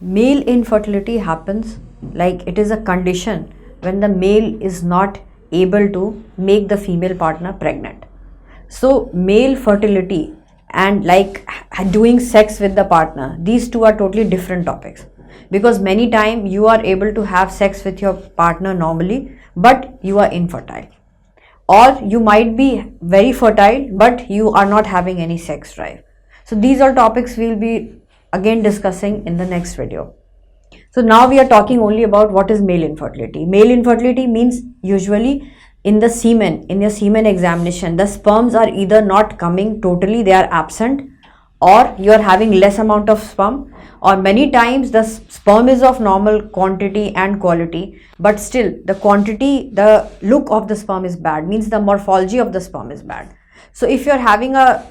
Male infertility happens like it is a condition when the male is not able to make the female partner pregnant. So male fertility and like doing sex with the partner, these two are totally different topics, because many times you are able to have sex with your partner normally but you are infertile, or you might be very fertile but you are not having any sex drive. So these are topics we'll be again discussing in the next video. So now we are talking only about what is male infertility. Male infertility means usually in the semen, in your semen examination, the sperms are either not coming totally, they are absent, or you are having less amount of sperm, or many times the sperm is of normal quantity and quality, but still the quantity, the look of the sperm is bad, means the morphology of the sperm is bad. So if you are having a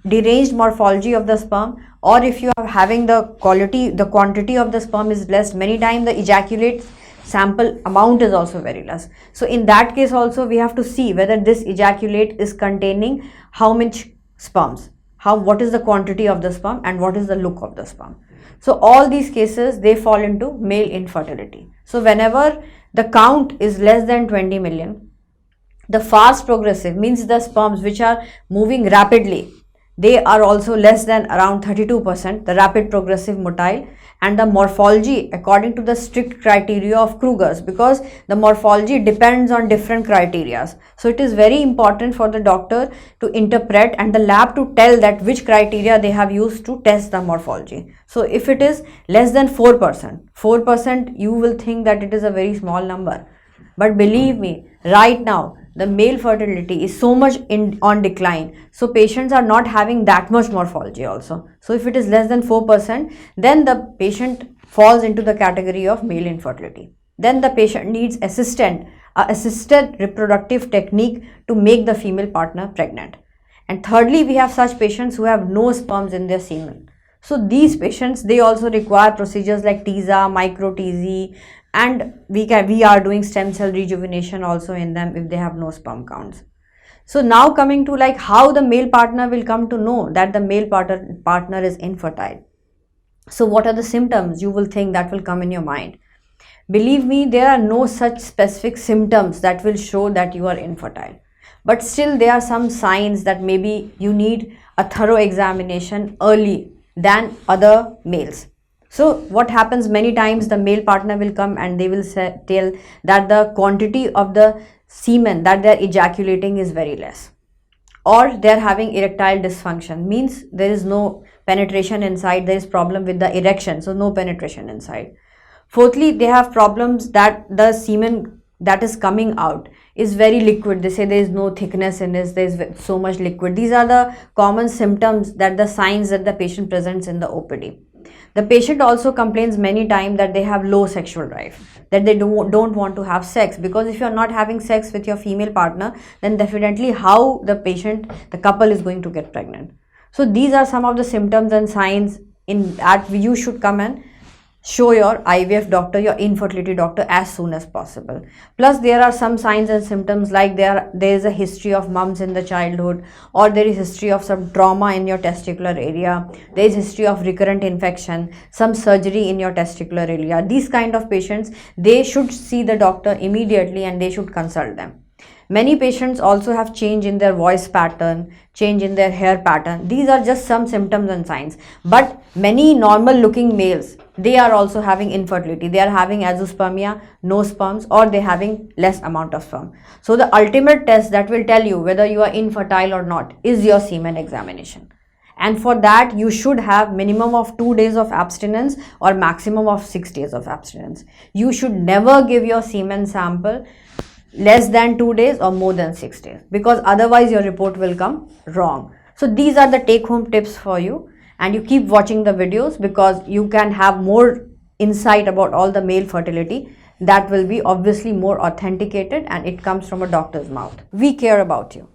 deranged morphology of the sperm, or if you are having the quantity of the sperm is less, many times the ejaculate sample amount is also very less. So in that case also we have to see whether this ejaculate is containing how much sperms, what is the quantity of the sperm and what is the look of the sperm. So all these cases, they fall into male infertility. So whenever the count is less than 20 million, the fast progressive means the sperms which are moving rapidly, they are also less than around 32%, the rapid progressive motile, and the morphology according to the strict criteria of Kruger's, because the morphology depends on different criteria. So it is very important for the doctor to interpret and the lab to tell that which criteria they have used to test the morphology. So if it is less than 4%, you will think that it is a very small number. But believe me, right now the male fertility is so much on decline, so patients are not having that much morphology also. So if it is less than 4%, then the patient falls into the category of male infertility. Then the patient needs assisted reproductive technique to make the female partner pregnant. And thirdly, we have such patients who have no sperms in their semen. So these patients, they also require procedures like TISA, micro-TZ, and we are doing stem cell rejuvenation also in them if they have no sperm counts. So now coming to like how the male partner will come to know that the male partner is infertile. So what are the symptoms you will think that will come in your mind? Believe me, there are no such specific symptoms that will show that you are infertile. But still there are some signs that maybe you need a thorough examination early than other males. So what happens, many times the male partner will come and they will tell that the quantity of the semen that they are ejaculating is very less, or they are having erectile dysfunction, means there is no penetration inside, there is problem with the erection, so no penetration inside. Fourthly, they have problems that the semen that is coming out is very liquid. They say there is no thickness in this, there is so much liquid. These are the common symptoms, that the signs that the patient presents in the OPD. The patient also complains many times that they have low sexual drive, that they don't want to have sex, because if you are not having sex with your female partner, then definitely how the couple is going to get pregnant. So these are some of the symptoms and signs in that you should come and show your IVF doctor, your infertility doctor, as soon as possible. Plus there are some signs and symptoms like there is a history of mumps in the childhood, or there is history of some trauma in your testicular area, there is history of recurrent infection, some surgery in your testicular area. These kind of patients, they should see the doctor immediately and they should consult them. Many patients also have change in their voice pattern, change in their hair pattern. These are just some symptoms and signs. But many normal looking males, they are also having infertility. They are having azoospermia, no sperms, or they are having less amount of sperm. So the ultimate test that will tell you whether you are infertile or not is your semen examination. And for that, you should have minimum of 2 days of abstinence or maximum of 6 days of abstinence. You should never give your semen sample less than 2 days or more than 6 days, because otherwise your report will come wrong. So these are the take home tips for you, and you keep watching the videos because you can have more insight about all the male fertility that will be obviously more authenticated and it comes from a doctor's mouth. We care about you.